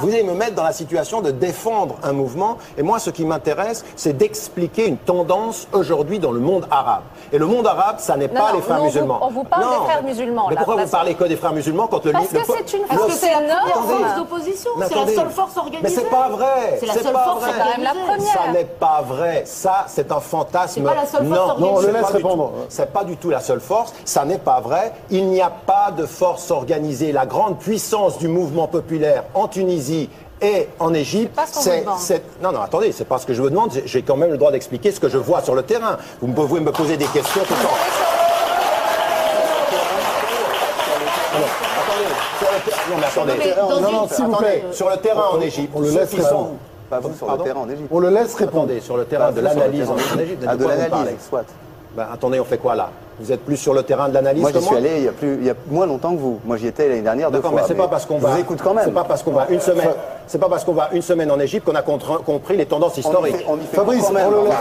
Vous allez me mettre dans la situation de défendre un mouvement, et moi ce qui m'intéresse, c'est d'expliquer une tendance aujourd'hui dans le monde arabe. Et le monde arabe, ça n'est pas les frères musulmans. On vous parle des frères musulmans. Mais pourquoi vous parlez que des frères musulmans quand le livre... Parce que c'est une force énorme d'opposition, c'est la seule force organisée. Mais c'est pas vrai. C'est la seule force, c'est quand même la première. Ça n'est pas vrai. Ça, c'est un fantasme. C'est pas la seule force organisée. Non, on le laisse répondre. C'est pas du tout la seule force. Ça n'est pas vrai. Il n'y a pas de force organisée. La grande puissance du mouvement populaire en Tunisie et en Égypte, non, attendez, c'est pas ce que je vous demande. J'ai quand même le droit d'expliquer ce que je vois sur le terrain. Vous pouvez me poser des questions tout le temps. Attendez, sur le terrain en Égypte, on le laisse répondre. Pas vous sur le terrain en Égypte. On le laisse répondre. Attendez, sur le terrain de l'analyse en Égypte. Ah, de l'analyse, soit. Ben, attendez, on fait quoi là? Vous êtes plus sur le terrain de l'analyse que moi? Moi, j'y suis allé il y a moins longtemps que vous. Moi, j'y étais l'année dernière 2 fois. Mais c'est pas parce qu'on va. Je vous écoute quand même. C'est pas parce qu'on va une semaine. C'est pas parce qu'on va une semaine en Égypte qu'on a compris les tendances historiques. Fabrice, on le laisse.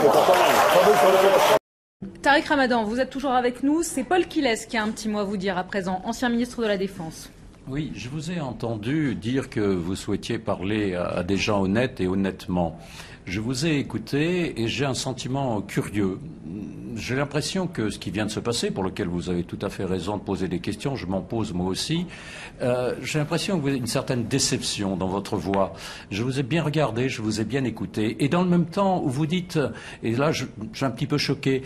Tariq Ramadan, vous êtes toujours avec nous. C'est Paul Quilès qui a un petit mot à vous dire à présent, ancien ministre de la Défense. Oui, je vous ai entendu dire que vous souhaitiez parler à des gens honnêtes et honnêtement. Je vous ai écouté et j'ai un sentiment curieux. J'ai l'impression que ce qui vient de se passer, pour lequel vous avez tout à fait raison de poser des questions, je m'en pose moi aussi, j'ai l'impression que vous avez une certaine déception dans votre voix. Je vous ai bien regardé, je vous ai bien écouté, et dans le même temps où vous dites, et là je suis un petit peu choqué,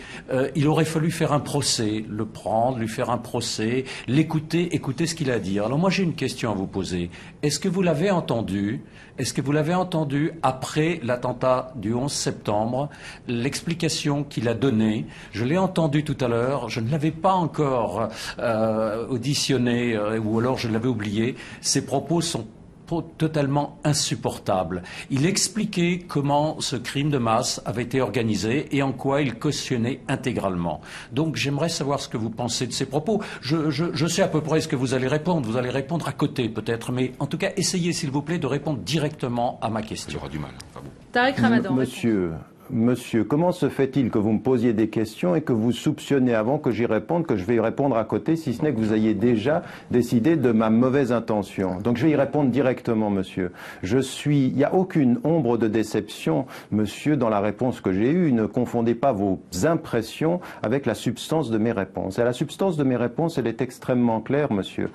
il aurait fallu faire un procès, le prendre, lui faire un procès, l'écouter, écouter ce qu'il a à dire. Alors moi j'ai une question à vous poser. Est-ce que vous l'avez entendu? Est-ce que vous l'avez entendu après l'attentat du 11 septembre, l'explication qu'il a donnée? Je l'ai entendu tout à l'heure, je ne l'avais pas encore auditionné ou alors je l'avais oublié. Ses propos sont totalement insupportables. Il expliquait comment ce crime de masse avait été organisé et en quoi il cautionnait intégralement. Donc j'aimerais savoir ce que vous pensez de ces propos. Je sais à peu près ce que vous allez répondre. Vous allez répondre à côté peut-être, mais en tout cas essayez s'il vous plaît de répondre directement à ma question. J'aurai du mal. Tariq Ramadan. Monsieur, comment se fait-il que vous me posiez des questions et que vous soupçonnez avant que j'y réponde, que je vais y répondre à côté, si ce n'est que vous ayez déjà décidé de ma mauvaise intention? Donc je vais y répondre directement, monsieur. Il n'y a aucune ombre de déception, monsieur, dans la réponse que j'ai eue. Ne confondez pas vos impressions avec la substance de mes réponses. Et la substance de mes réponses, elle est extrêmement claire, monsieur.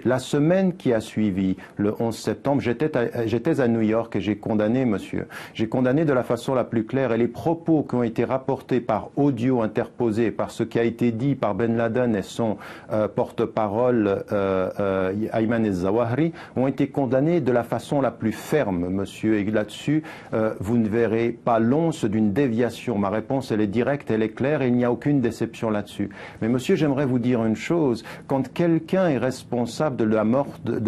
La semaine qui a suivi le 11 septembre, j'étais à New York et j'ai condamné, monsieur. J'ai condamné de la façon la plus clair, et les propos qui ont été rapportés par audio interposé, par ce qui a été dit par Ben Laden et son porte-parole Ayman el-Zawahri, ont été condamnés de la façon la plus ferme, monsieur. Et là-dessus, vous ne verrez pas l'once d'une déviation. Ma réponse, elle est directe, elle est claire, et il n'y a aucune déception là-dessus. Mais monsieur, j'aimerais vous dire une chose. Quand quelqu'un est responsable de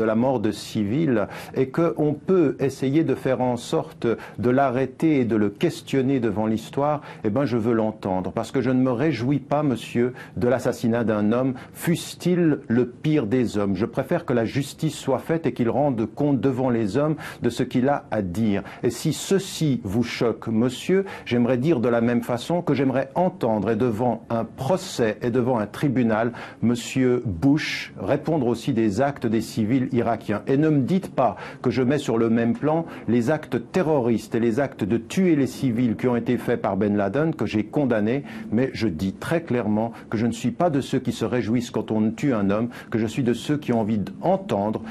la mort de civils et qu'on peut essayer de faire en sorte de l'arrêter et de le questionner devant l'histoire, eh ben je veux l'entendre, parce que je ne me réjouis pas, monsieur, de l'assassinat d'un homme, fût-il le pire des hommes. Je préfère que la justice soit faite et qu'il rende compte devant les hommes de ce qu'il a à dire. Et si ceci vous choque, monsieur, j'aimerais dire de la même façon que j'aimerais entendre, et devant un procès et devant un tribunal, monsieur Bush répondre aussi des actes des civils irakiens. Et ne me dites pas que je mets sur le même plan les actes terroristes et les actes de tuer les civils qui ont été faits par Ben Laden, que j'ai condamné, mais je dis très clairement que je ne suis pas de ceux qui se réjouissent quand on tue un homme, que je suis de ceux qui ont envie d'entendre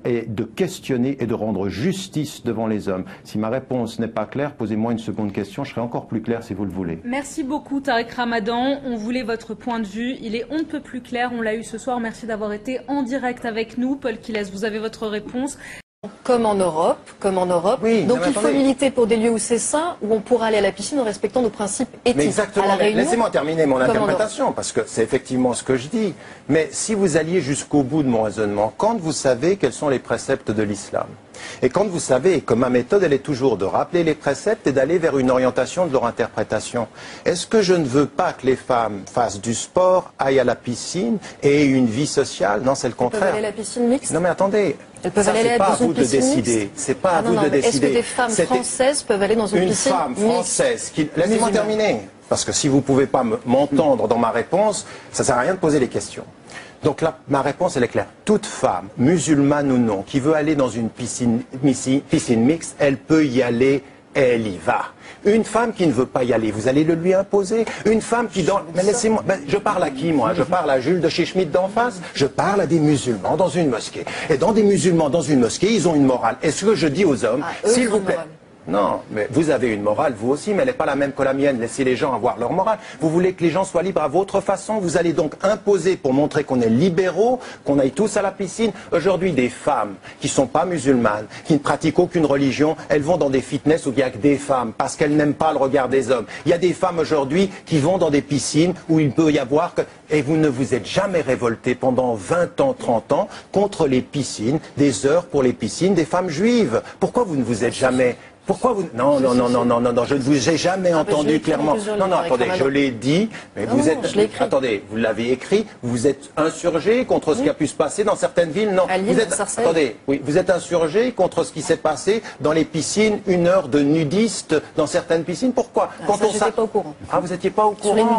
et de questionner et de rendre justice devant les hommes. Si ma réponse n'est pas claire, posez-moi une seconde question, je serai encore plus clair si vous le voulez. Merci beaucoup Tariq Ramadan, on voulait votre point de vue, il est on ne peut plus clair, on l'a eu ce soir, merci d'avoir été en direct avec nous. Paul Quilès, vous avez votre réponse. Comme en Europe. Oui, donc il faut militer pour des lieux où c'est sain, où on pourra aller à la piscine en respectant nos principes éthiques. Mais exactement, laissez-moi terminer mon interprétation, parce que c'est effectivement ce que je dis. Mais si vous alliez jusqu'au bout de mon raisonnement, quand vous savez quels sont les préceptes de l'islam, et quand vous savez que ma méthode, elle est toujours de rappeler les préceptes et d'aller vers une orientation de leur interprétation, est-ce que je ne veux pas que les femmes fassent du sport, aillent à la piscine et aient une vie sociale? Non, c'est le contraire. Elles peuvent aller à la piscine mixte? Non mais attendez, elles peuvent aller c'est pas à vous de décider. C'est pas à vous de décider. Est-ce que des femmes françaises peuvent aller dans une piscine femme française qui... Laissez-moi terminer. Parce que si vous ne pouvez pas m'entendre dans ma réponse, ça ne sert à rien de poser les questions. Donc là, ma réponse, elle est claire. Toute femme, musulmane ou non, qui veut aller dans une piscine mixte, elle peut y aller, elle y va. Une femme qui ne veut pas y aller, vous allez le lui imposer. Une femme qui mais laissez-moi, je parle à qui, moi? Je parle à Jules de chez Schmitt d'en face. Je parle à des musulmans dans une mosquée. Et dans des musulmans dans une mosquée, ils ont une morale. Est-ce que je dis aux hommes, s'il vous plaît... Non, mais vous avez une morale, vous aussi, mais elle n'est pas la même que la mienne. Laissez les gens avoir leur morale. Vous voulez que les gens soient libres à votre façon. Vous allez donc imposer, pour montrer qu'on est libéraux, qu'on aille tous à la piscine. Aujourd'hui, des femmes qui ne sont pas musulmanes, qui ne pratiquent aucune religion, elles vont dans des fitness où il n'y a que des femmes, parce qu'elles n'aiment pas le regard des hommes. Il y a des femmes aujourd'hui qui vont dans des piscines où il peut y avoir que... Et vous ne vous êtes jamais révolté pendant 20 ans, 30 ans contre les piscines, des heures pour les piscines des femmes juives. Pourquoi vous ne vous êtes jamais... Pourquoi vous... Non, je ne vous ai jamais entendu clairement. Non, attendez, je l'ai dit, mais vous êtes... Attendez, vous l'avez écrit, vous êtes insurgé contre ce qui a pu se passer dans certaines villes. Non, vous êtes... Attendez, oui, vous êtes insurgé contre ce qui s'est passé dans les piscines, 1 heure de nudistes dans certaines piscines. Pourquoi? Quand on n'était pas au courant. Ah, vous n'étiez pas au courant?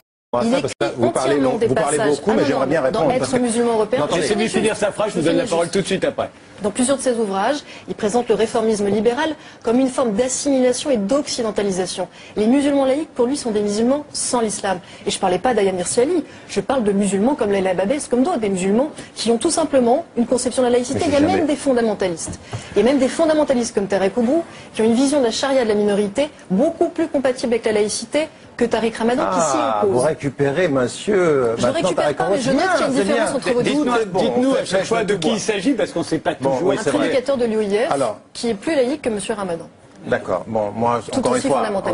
Vous parlez beaucoup, mais j'aimerais bien répondre. Dans Être musulman européen... Laissez-lui finir sa phrase, je vous donne la parole tout de suite après. Dans plusieurs de ses ouvrages, il présente le réformisme libéral comme une forme d'assimilation et d'occidentalisation. Les musulmans laïcs, pour lui, sont des musulmans sans l'islam. Et je ne parlais pas d'Ayaan Hirsi Ali, je parle de musulmans comme Leila Babès, comme d'autres, des musulmans qui ont tout simplement une conception de la laïcité. Il y a même des fondamentalistes. Il y a même des fondamentalistes comme Tarek Oubrou, qui ont une vision de la charia de la minorité beaucoup plus compatible avec la laïcité que Tariq Ramadan qui s'y oppose. Vous récupérez, monsieur... Je ne récupère pas, mais je note qu'il y a une différence entre vos deux. Dites-nous à chaque fois de qui il s'agit, parce qu'on ne sait pas toujours. Un prédicateur de l'UIF qui est plus laïque que monsieur Ramadan. D'accord. Bon, moi,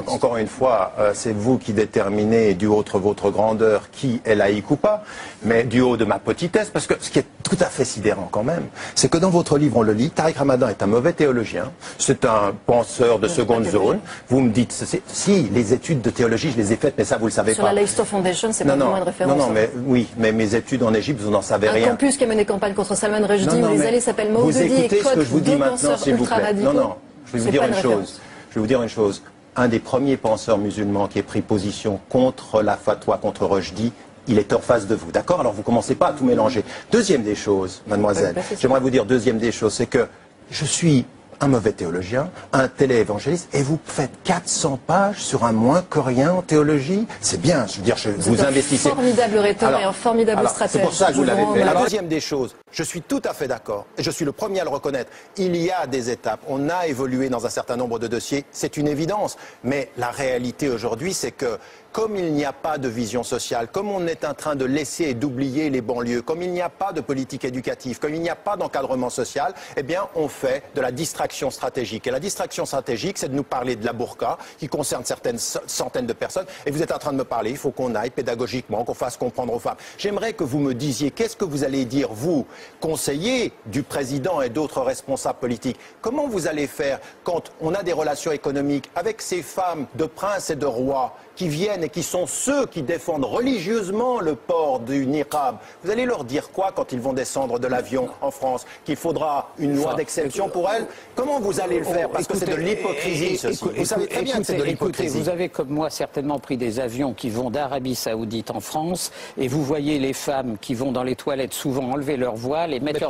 encore une fois, c'est vous qui déterminez du haut de votre grandeur qui est laïque ou pas, mais du haut de ma petitesse, parce que ce qui est tout à fait sidérant quand même, c'est que dans votre livre, on le lit, Tariq Ramadan est un mauvais théologien, c'est un penseur de seconde zone. Vous me dites, si, les études de théologie, je les ai faites, mais ça, vous le savez pas. Sur la Leicester Foundation, c'est pas vraiment une référence. Non, mais oui, mais mes études en Égypte, vous n'en savez rien. Un campus qui a mené campagne contre Salman Rushdie, où les allées s'appellent Maududi et Koch, deux penseurs ultra-radicaux. Non, je vais vous dire une chose. Je vais vous dire une chose. Un des premiers penseurs musulmans qui ait pris position contre la fatwa, contre Rushdie, il est en face de vous. D'accord? Alors vous commencez pas à tout mélanger. Deuxième des choses, mademoiselle, j'aimerais vous dire deuxième des choses, c'est que je suis un mauvais théologien, un téléévangéliste, et vous faites 400 pages sur un moins que rien en théologie. C'est bien, je veux dire, vous investissez. Un formidable rhéteur et un formidable stratège. C'est pour ça que vous l'avez fait. La deuxième des choses, je suis tout à fait d'accord, et je suis le premier à le reconnaître. Il y a des étapes, on a évolué dans un certain nombre de dossiers, c'est une évidence. Mais la réalité aujourd'hui, c'est que comme il n'y a pas de vision sociale, comme on est en train de laisser et d'oublier les banlieues, comme il n'y a pas de politique éducative, comme il n'y a pas d'encadrement social, eh bien, on fait de la distraction stratégique. Et la distraction stratégique, c'est de nous parler de la burqa, qui concerne certaines centaines de personnes. Et vous êtes en train de me parler, il faut qu'on aille pédagogiquement, qu'on fasse comprendre aux femmes. J'aimerais que vous me disiez, qu'est-ce que vous allez dire, vous, conseiller du président et d'autres responsables politiques? Comment vous allez faire quand on a des relations économiques avec ces femmes de princes et de rois qui viennent et qui sont ceux qui défendent religieusement le port du niqab? Vous allez leur dire quoi quand ils vont descendre de l'avion en France? Qu'il faudra une loi d'exception pour elles? Comment vous allez le faire? Parce que c'est de l'hypocrisie, ceci. Vous savez très bien que c'est de l'hypocrisie. Vous avez, comme moi, certainement pris des avions qui vont d'Arabie Saoudite en France, et vous voyez les femmes qui vont dans les toilettes souvent enlever leur voile et mettre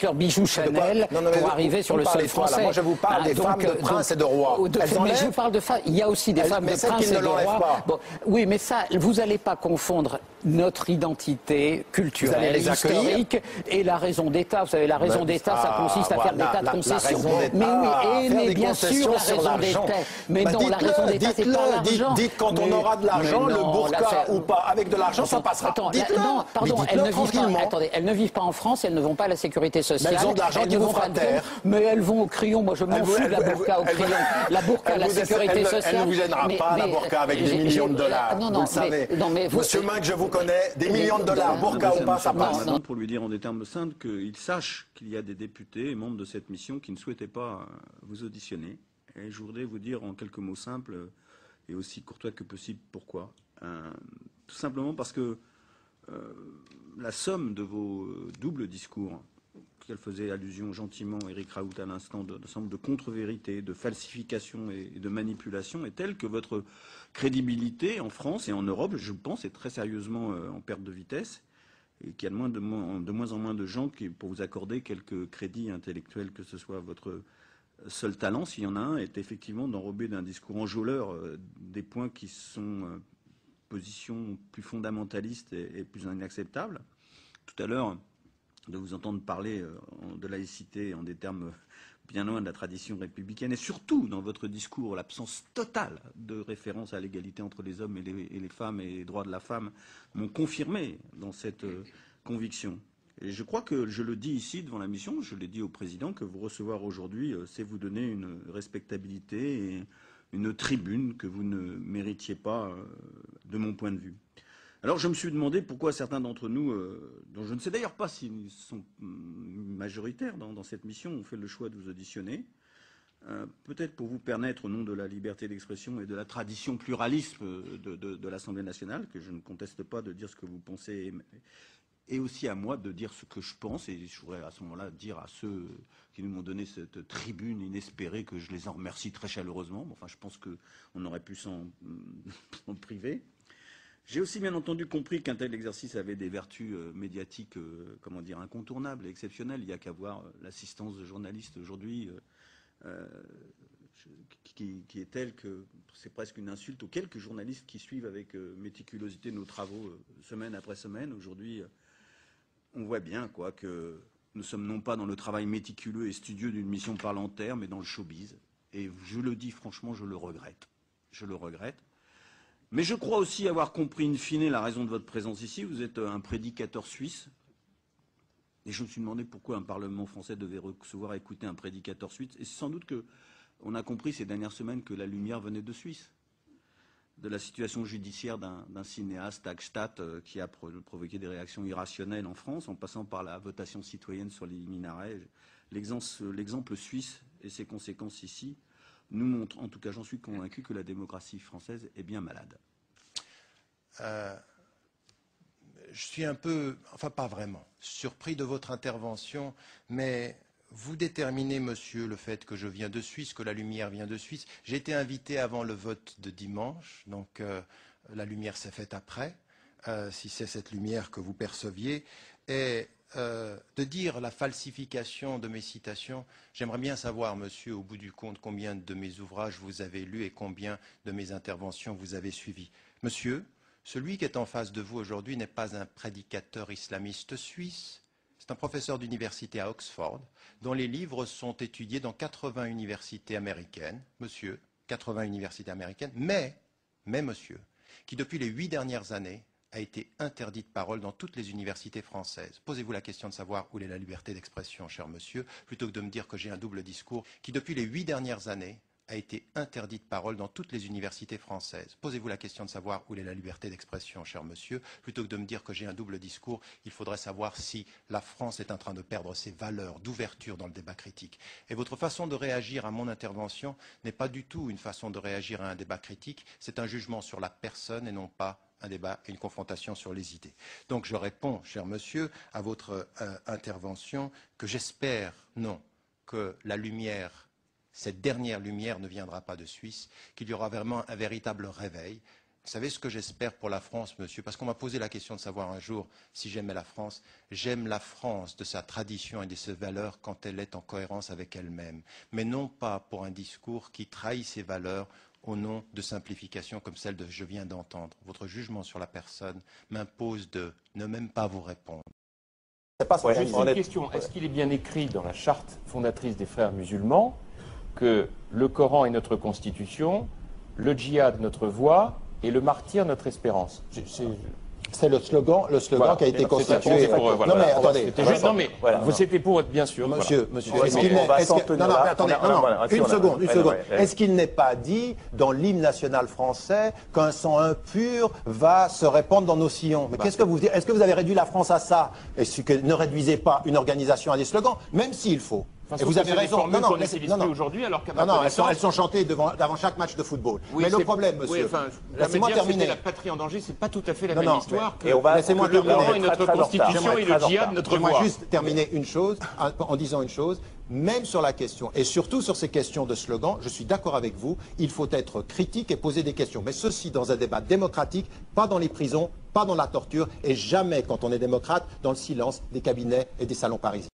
leurs bijoux Chanel pour arriver sur le sol français. Moi, je vous parle des femmes de princes et de rois. Mais je vous parle de femmes. Il y a aussi des femmes de princes et de rois. Bon, oui, mais ça, vous n'allez pas confondre notre identité culturelle, historique et la raison d'État. Vous savez, la raison d'État, ça consiste à faire des tas de concessions. Mais oui, mais bien sûr, la raison d'État. Mais non, la raison d'État, c'est pas l'argent. Dites quand on aura de l'argent, le burqa ou pas, avec de l'argent, ça passera. Non, pardon, elles ne vivent pas en France, elles ne vont pas à la sécurité sociale. Elles ont de l'argent qui vont pas terre. Mais elles vont au crayon. Moi, je m'en fous de la burqa au crayon. La burqa, la sécurité sociale. Elle ne vous gênera pas, la burqa, avec des millions de dollars. Vous le savez. Monsieur Minck, je vous connais, des millions de dollars, burqa ou pas, ça passe. Pour lui dire en des termes simples qu'il sache qu'il y a des députés et membres de cette mission qui ne souhaitaient pas vous auditionner. Et je voudrais vous dire en quelques mots simples et aussi courtois que possible pourquoi. Tout simplement parce que la somme de vos doubles discours, qu'elle faisait allusion gentiment Éric Raoult à l'instant, de contre-vérité, de falsification et de manipulation, est telle que votre crédibilité en France et en Europe, je pense, est très sérieusement en perte de vitesse. et qu'il y a de moins en moins de gens pour vous accorder quelques crédits intellectuels, que ce soit votre seul talent, s'il y en a un, est effectivement d'enrober d'un discours enjôleur des points qui sont positions plus fondamentalistes et plus inacceptables. Tout à l'heure, de vous entendre parler de laïcité en des termes bien loin de la tradition républicaine, et surtout dans votre discours, l'absence totale de référence à l'égalité entre les hommes et les femmes et les droits de la femme m'ont confirmé dans cette conviction. Et je crois que je le dis ici devant la mission, je l'ai dit au président, que vous recevoir aujourd'hui, c'est vous donner une respectabilité et une tribune que vous ne méritiez pas de mon point de vue. Alors je me suis demandé pourquoi certains d'entre nous, dont je ne sais d'ailleurs pas s'ils sont majoritaires dans cette mission, ont fait le choix de vous auditionner. Peut-être pour vous permettre, au nom de la liberté d'expression et de la tradition pluraliste de l'Assemblée nationale, que je ne conteste pas de dire ce que vous pensez, et aussi à moi de dire ce que je pense, et je voudrais à ce moment-là dire à ceux qui nous ont donné cette tribune inespérée que je les en remercie très chaleureusement. Enfin, je pense qu'on aurait pu s'en priver. J'ai aussi bien entendu compris qu'un tel exercice avait des vertus médiatiques, comment dire, incontournables et exceptionnelles. Il n'y a qu'à voir l'assistance de journalistes aujourd'hui qui est telle que c'est presque une insulte aux quelques journalistes qui suivent avec méticulosité nos travaux semaine après semaine. Aujourd'hui, on voit bien que nous sommes non pas dans le travail méticuleux et studieux d'une mission parlementaire, mais dans le showbiz. Et je le dis franchement, je le regrette. Je le regrette. Mais je crois aussi avoir compris in fine la raison de votre présence ici. Vous êtes un prédicateur suisse. Et je me suis demandé pourquoi un Parlement français devait recevoir et écouter un prédicateur suisse. Et c'est sans doute qu'on a compris ces dernières semaines que la lumière venait de Suisse. De la situation judiciaire d'un cinéaste, Hagstatt, qui a provoqué des réactions irrationnelles en France, en passant par la votation citoyenne sur les minarets. L'exemple suisse et ses conséquences ici nous montre, en tout cas j'en suis convaincu, que la démocratie française est bien malade. Je suis un peu, enfin pas vraiment, surpris de votre intervention, mais vous déterminez, monsieur, le fait que je viens de Suisse, que la lumière vient de Suisse. J'ai été invité avant le vote de dimanche, donc la lumière s'est faite après, si c'est cette lumière que vous perceviez. Et de dire la falsification de mes citations, j'aimerais bien savoir, monsieur, au bout du compte, combien de mes ouvrages vous avez lus et combien de mes interventions vous avez suivies. Monsieur, celui qui est en face de vous aujourd'hui n'est pas un prédicateur islamiste suisse, c'est un professeur d'université à Oxford, dont les livres sont étudiés dans 80 universités américaines, monsieur, 80 universités américaines, mais monsieur, qui depuis les 8 dernières années a été interdit de parole dans toutes les universités françaises. Posez-vous la question de savoir où est la liberté d'expression, cher monsieur, plutôt que de me dire que j'ai un double discours, qui depuis les 8 dernières années a été interdit de parole dans toutes les universités françaises. Posez-vous la question de savoir où est la liberté d'expression, cher monsieur, plutôt que de me dire que j'ai un double discours. Il faudrait savoir si la France est en train de perdre ses valeurs d'ouverture dans le débat critique. Et votre façon de réagir à mon intervention n'est pas du tout une façon de réagir à un débat critique, c'est un jugement sur la personne et non pas un débat et une confrontation sur les idées. Donc je réponds, cher monsieur, à votre intervention que j'espère, non, que la lumière, cette dernière lumière ne viendra pas de Suisse, qu'il y aura vraiment un véritable réveil. Vous savez ce que j'espère pour la France, monsieur, parce qu'on m'a posé la question de savoir un jour si j'aimais la France. J'aime la France de sa tradition et de ses valeurs quand elle est en cohérence avec elle-même, mais non pas pour un discours qui trahit ses valeurs au nom de simplifications comme celle que je viens d'entendre. Votre jugement sur la personne m'impose de ne même pas vous répondre. Juste une question. Est-ce qu'il est bien écrit dans la charte fondatrice des frères musulmans que le Coran est notre constitution, le djihad notre voie et le martyr notre espérance? C'est le slogan voilà, qui a été constitué. Non mais attendez, c'était pour être bien sûr. Monsieur, une seconde. Est-ce qu'il n'est pas dit dans l'hymne national français qu'un sang impur va se répandre dans nos sillons? Mais qu'est-ce que vous dites? Est-ce que vous avez réduit la France à ça? Est-ce que ne réduisez pas une organisation à des slogans, même s'il faut? Et vous avez raison. Elles sont chantées avant chaque match de football. Oui, mais le problème, monsieur, laissez-moi terminer. La patrie en danger, c'est pas tout à fait la même histoire que laissez-moi terminer. Notre constitution et le djihad notre voie. J'aimerais juste terminer une chose en disant une chose. même sur la question, et surtout sur ces questions de slogan, je suis d'accord avec vous, il faut être critique et poser des questions. Mais ceci dans un débat démocratique, pas dans les prisons, pas dans la torture, et jamais, quand on est démocrate, dans le silence des cabinets et des salons parisiens.